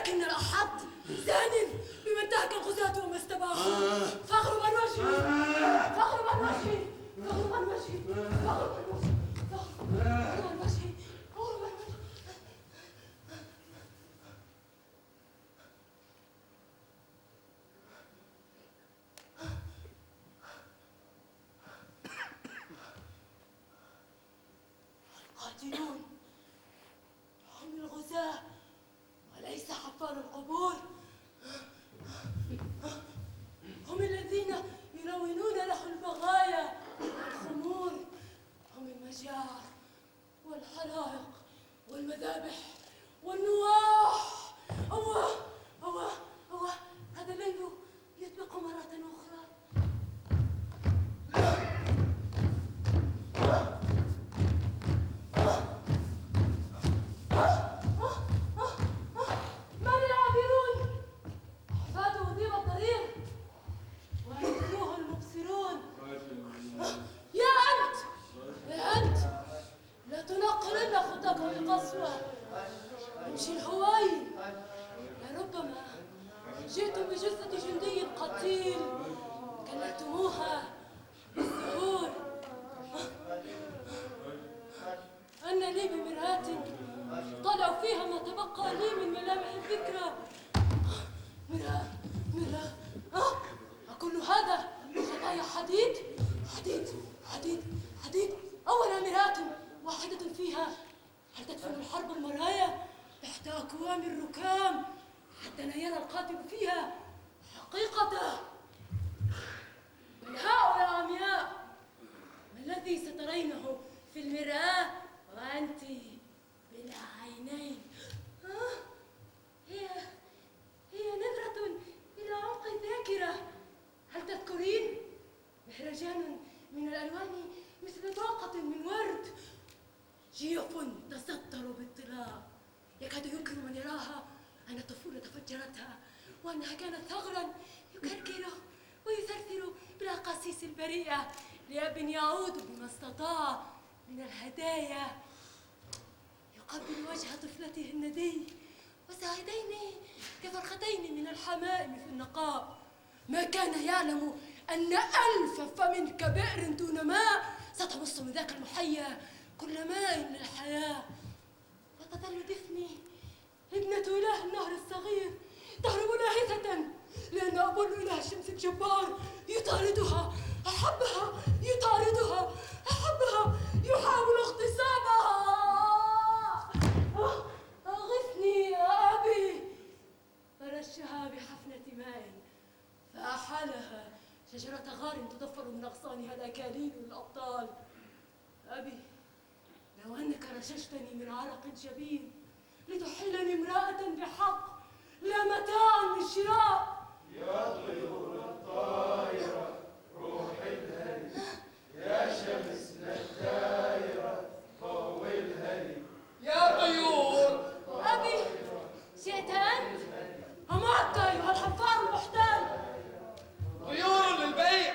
لكن الأحط زان بمن تهك الغزاة وما استباحوا. فاغرب عن وجهي، فاغرب عن وجهي، فاغرب عن وجهي، فاغرب عن وجهي، فاغرب عن وجهي، فاغرب عن وجهي. القاتلون هم الغزاة وليس حفار القبور، هم الذين يلونون له البغايا والخمور، هم المجاعر والحرائق والمذابح والنواح. أوه أوه أوه، هذا الليل يطبق مرة أخرى. جئتم بجثة جندي قتيل كلتموها بالزهور. أن لي بمرآة طلع فيها ما تبقى لي من ملامح الذكرى. مرآة مرآة، أكل هذا خطايا حديد حديد حديد حديد. أولا مرآة واحدة فيها، هل تدفن الحرب المرايا تحت أكوام الركام حتى لا يرى القاتل فيها حقيقته؟ بلهاء يا عمياء، ما الذي سترينه في المرآة وأنت بلا عينين؟ هي نظرة إلى عمق الذاكرة. هل تذكرين مهرجان من الألوان مثل طاقة من ورد، جيوف تسطر باطلاع، يكاد ينكر من يراها أن الطفولة فجرتها، وأنها كانت ثغرا يكركر ويثرثر بالأقاصيص البريئة لأب يعود بما استطاع من الهدايا، يقبل وجه طفلته الندي وساعدين كفرختين من الحمائم في النقاء. ما كان يعلم أن 1000 فم كبئر دون ماء ستمص من ذاك المحيا كل ماء للحياة. وتظل دفني ابنة إله النهر الصغير تهرب لاهثة، لأن أبو إله الشمس الجبار يطاردها، أحبها يطاردها، أحبها يحاول اغتصابها. أغثني يا أبي. فرشها بحفنة ماء فأحالها شجرة غار تضفر من أغصانها الأكاليل الأبطال. أبي، لو أنك رششتني من عرق الجبين لتحلني امرأة بحق لا متاعا للشراء. يا طيور الطائرة روح الهري، يا شمسنا الدائرة طولها لي. يا طيور. أبي، جئت أنت؟ أمعت أيها الحفار المحتال. طيور للبيع،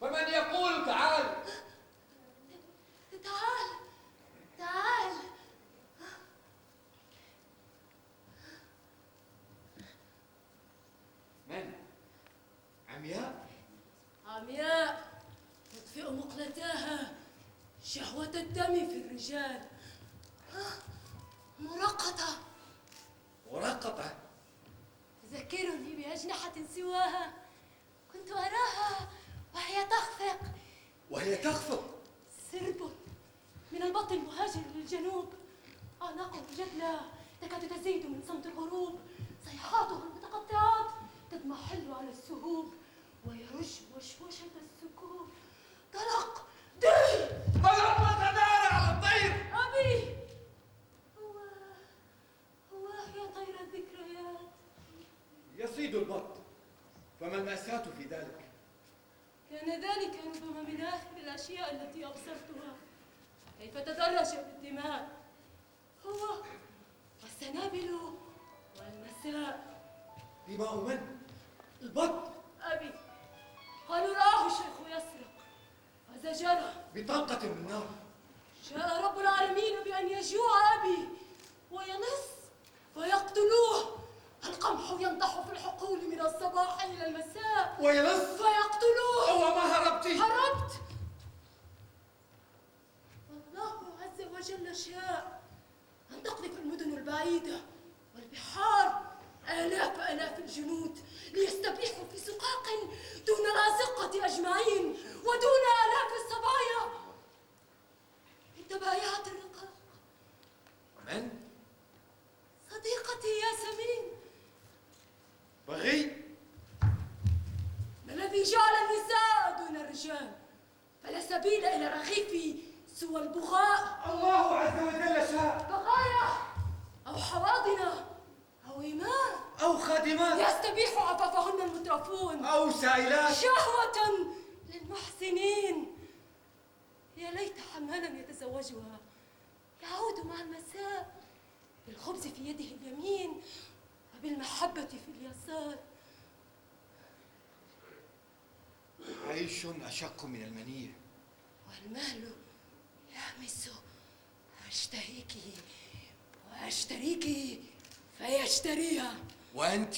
فمن يقول تعال؟ تعال تعال. من؟ عمياء؟ عمياء تطفئ مقلتاها شهوة الدم في الرجال. مرقطة. مرقطة؟ تذكرني بأجنحة سواها، كنت أراها وهي تخفق. وهي تخفق؟ سرب من البط المهاجر للجنوب، أعناق جدلى تكاد تزيد من صمت الغروب، صيحاتها المتقطعات تضمحل على السهوب ويرج وشوشة السكوب. طلق دي طلق وتدارى على الطير. أبي، هو يا طير الذكريات. يصيد البط، فما المأساة في ذلك؟ كان ذلك ربما من آخر الأشياء التي أبصرتها، كيف تدرج بالدماء هو والسنابل والمساء. دماء من؟ البط؟ أبي، قالوا رآه الشيخ يسرق فزجره بطلقة من نار. شاء رب العالمين بأن يجوع أبي وينص ويقتلوه. ويلص فيقتلوه. أو ما هربت؟ هربت. الله عز وجل شاء أن تقذف المدن البعيدة والبحار آلاف الجنود ليستبيحوا في سقاق دون الأزقة أجمعين ودون آلاف الصبايا. أنت بايعت الرقاق. من؟ صديقتي ياسمين. بغي؟ ما الذي جعل النساء دون الرجال؟ فلا سبيل إلى رغيف سوى البغاء. الله عز وجل شاء. بغايا أو حواضن أو إماء أو خادمات يستبيح عفافهن المترفون أو سائلات شهوة للمحسنين. يا ليت حمالا يتزوجها يعود مع المساء بالخبز في يده اليمين وبالمحبة في اليسار. عيش أشق من المنية، والمال يهمس أشتهيك وأشتريك فيشتريها. وأنت؟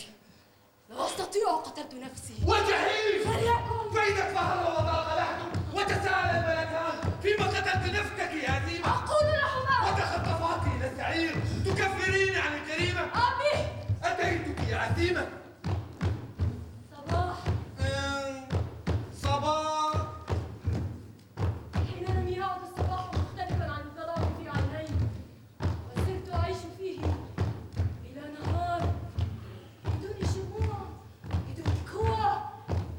لا أستطيع قتلت نفسي. وجحيم فليكن. فإذا فهر وضاق لحم وتساءل الملكان فيما قتلت نفسك يا هزيمة. أقول لهما وتخطفات إلى السعير تكفرين عن الجريمة. أبي أتيتك يا عزيمة. صباح. صباح. حين لم يعد الصباح مختلفا عن الظلام في عيني وصرت أعيش فيه إلى نهار بدون شموع بدون قوى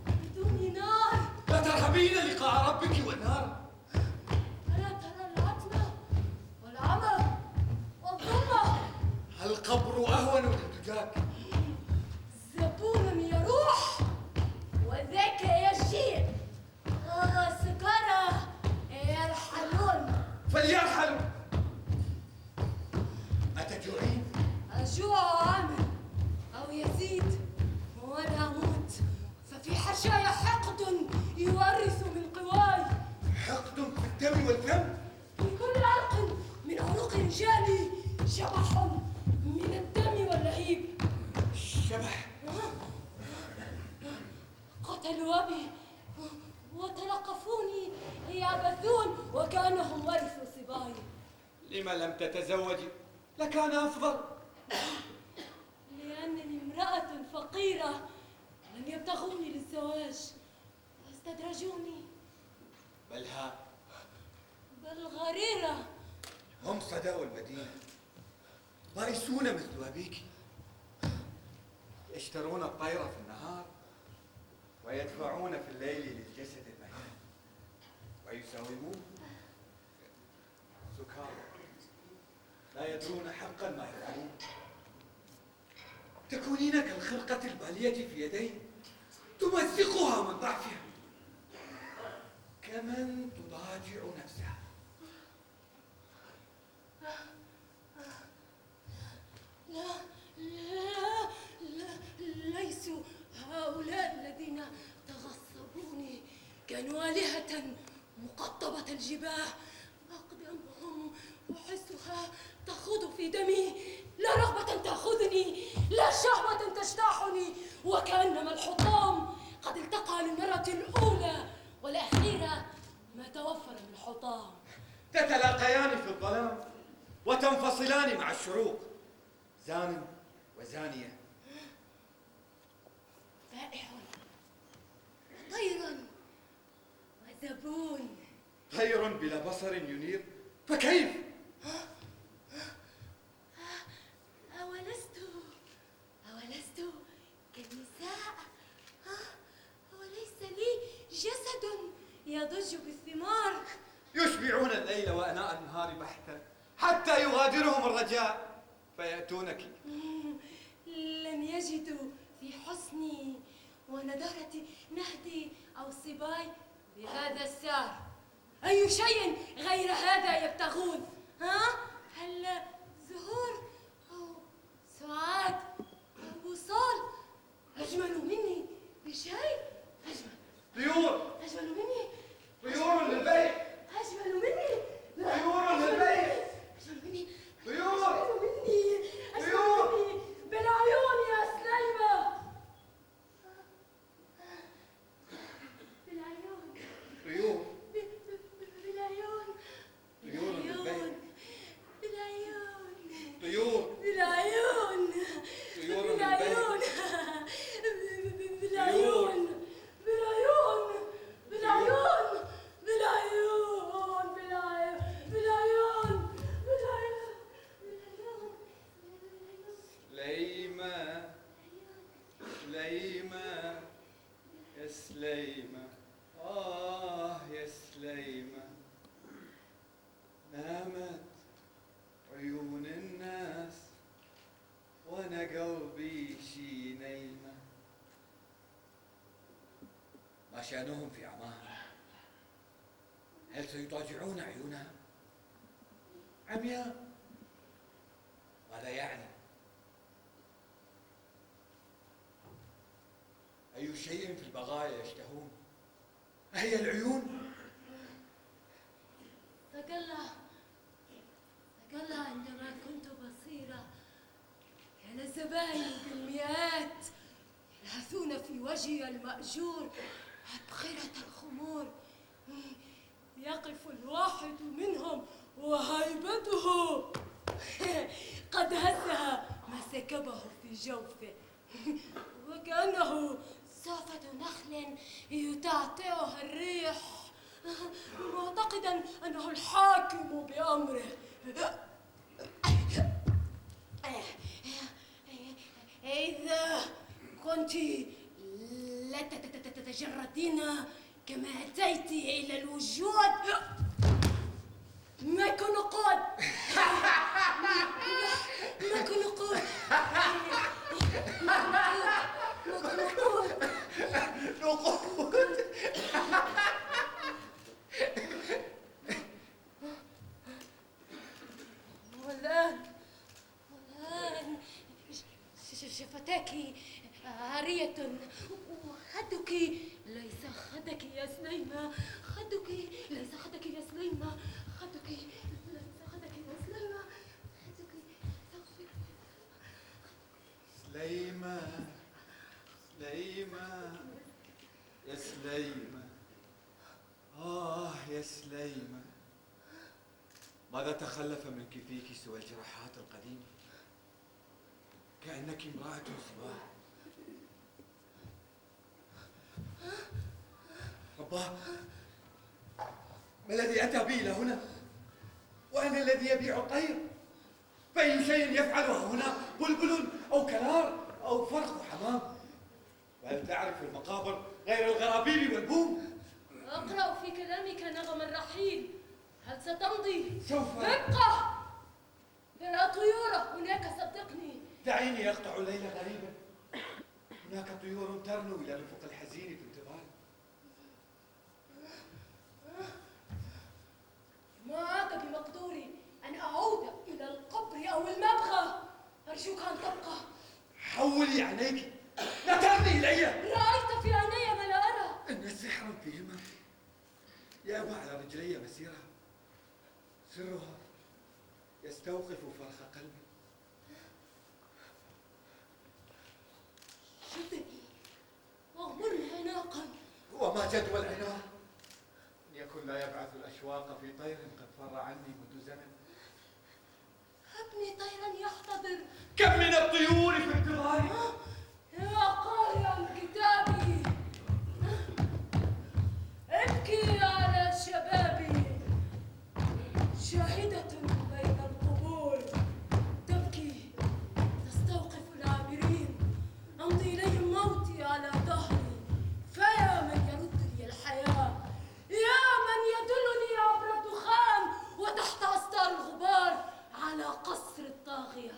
بدون نار. لا ترهبين لقاء ربك والنار. ألا ترى العتمة والعمى والظلمة؟ القبر أهون للدجاج. زبون يروح وذاك يجيء سكارى يرحلون. فليرحلوا. أتجوعين؟ الجوع عامل أو يزيد وأنا أموت، ففي حشايا حقد يورث من قواي. حقد في الدم والفم. في كل عرق من عروق رجالي شبح من الدم واللهيب. الشبح. قتلوا أبي وتلقفوني يعبثون وكأنهم ورثوا صباي. لما لم تتزوجي؟ لكان أفضل. لأنني امرأة فقيرة لم يبتغوني للزواج واستدرجوني. بل ها بل غريرة. هم صداء المدينة بائسون مثل أبيك، يشترون الطير في النهار ويدفعون في الليل للجسد المهين ويساومون سكارى لا يدرون حقا ما يفعلون. تكونين كالخرقة البالية في يدي تمزقها من ضعفها كمن تضاجع نفسها. لا لا لا، ليسوا هؤلاء الذين تغصبوني. كانوا آلهة مقطبة الجباه، أقدامهم أحسها تخوض في دمي، لا رغبة تأخذني، لا شهوة تجتاحني، وكأنما الحطام قد التقى للمرة الأولى والأخيرة ما توفر من حطام. تتلاقيان في الظلام وتنفصلان مع الشروق، زان وزانية. بائع طير وزبون. طير بلا بصر ينير فكيف؟ أولست كالنساء؟ أوليس لي جسد يضج بالثمار؟ يشبعون الليل وأناء النهار بحثا حتى يغادرهم الرجاء فيأتونك. لم يجدوا في حسني ونضارة نهدي أو صباي بهذا السعر. أي شيء غير هذا يبتغون؟ هل زهور أو سعاد أو وصال أجمل مني بشيء؟ طيور أجمل مني، طيور للبيت، أجمل مني، طيور للبيت، أجمل مني، طيور أجمل مني، طيور أجمل مني بالعيون يا سليمة. سليمة سليمة يا سليمة، يا سليمة، نامت عيون الناس وانا قلبي شي نيمة. ما شأنهم في عماها؟ هل سيضاجعون عيونها؟ عمياء ماذا يعني؟ أي شيء في البغايا يشتهون؟ أهي العيون؟ تقلى عندما كنت بصيرة كان الزبائن بالمئات يلهثون في وجهي المأجور أبخرة الخمور. يقف الواحد منهم وهيبته قد هزها ما سكبه في جوفه، وكأنه سافة نخل يتعتعها الريح، معتقدا أنه الحاكم بأمره. إذا كنت لا تتجردين كما أتيت إلى الوجود ما كن نقود ما كن نقود والآن شفتاك عارية وخدك ليس خدك يا سليمة، خدك ليس خدك يا سليمة، خدك ليس خدك يا سليمة، خدك سليمة سليمة يا سليمة، يا سليمة، ماذا تخلف منك فيك سوى الجراحات القديمة؟ كأنك امرأة صباح. رباه، ما الذي أتى بي إلى هنا؟ وأنا الذي يبيع الطير، فأي شيء يفعله هنا بلبل أو كنار أو فرخ حمام؟ وهل تعرف المقابر غير الغرابيل والبوم؟ أقرأ في كلامك نغم الرحيل، هل ستمضي؟ سوف. ابقى، ترى طيور هناك صدقني. دعيني أقطع الليل غريبا، هناك طيور ترنو إلى الأفق الحزين في انتظاري. ما عاد بمقدوري أن أعود إلى القبر أو المبغى، أرجوك أن تبقى. حولي عينيك، لا ترني إلي. رأيت في عيني ما لا أرى. إن سحرا فيهما، يأبى على رجلي مسيرها، سرها يستوقف فرخ قلبي. شدني واغمرني عناقا. وما جدوى العناق؟ إن يكن لا يبعث الأشواق في طير قد فر عني منذ زمن. ابني طيرا يحتضر. كم من الطيور في انتظاري. يا قارئ الكتاب، ابكي على شبابي، شاهدة بين القبور تبكي تستوقف العابرين، أمضي إليهم موتي على ظهري، فيا من يرد لي الحياة، يا من يدلني عبر الدخان وتحت أستار الغبار على قصر الطاغية.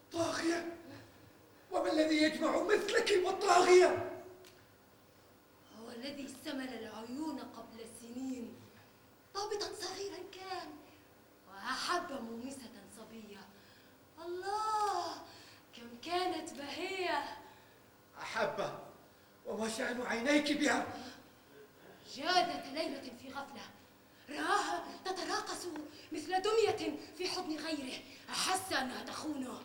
الطاغية؟ وما الذي يجمع مثلك والطاغية؟ هو الذي سمل العيون قبل سنين، ضابطا صغيرا كان وأحب مونسة صبية. الله، كم كانت بهية. أحبه، وما شأن عينيك بها؟ جادت ليلة في غفلة، رآها تتراقص مثل دمية في حضن غيره، أحس أنها تخونه.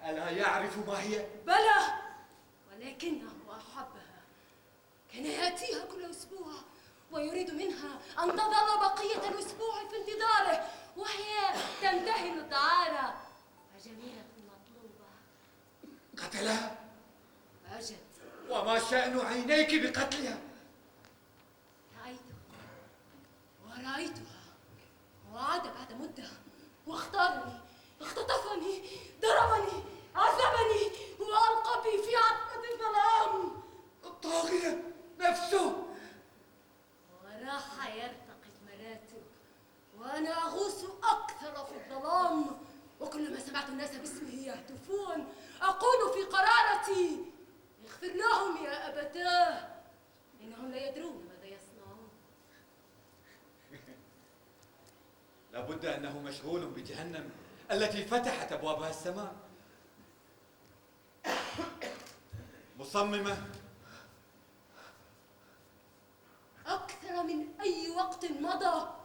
ألا يعرف ما هي؟ بلى، ولكنه أحبها. كان يأتيها كل أسبوع ويريد منها أن تظل بقية الأسبوع في انتظاره، وهي تنتهي الدعارة وجميلة مطلوبة. قتلها؟ أجل. وما شأن عينيك بقتلها؟ رأيتها ورأيتها وعاد بعد مدة واختار أخواتي، اغفر لهم يا أبتاه، إنهم لا يدرون ماذا يصنعون. لابد أنه مشغول بجهنم التي فتحت أبوابها السماء، مصممة أكثر من أي وقت مضى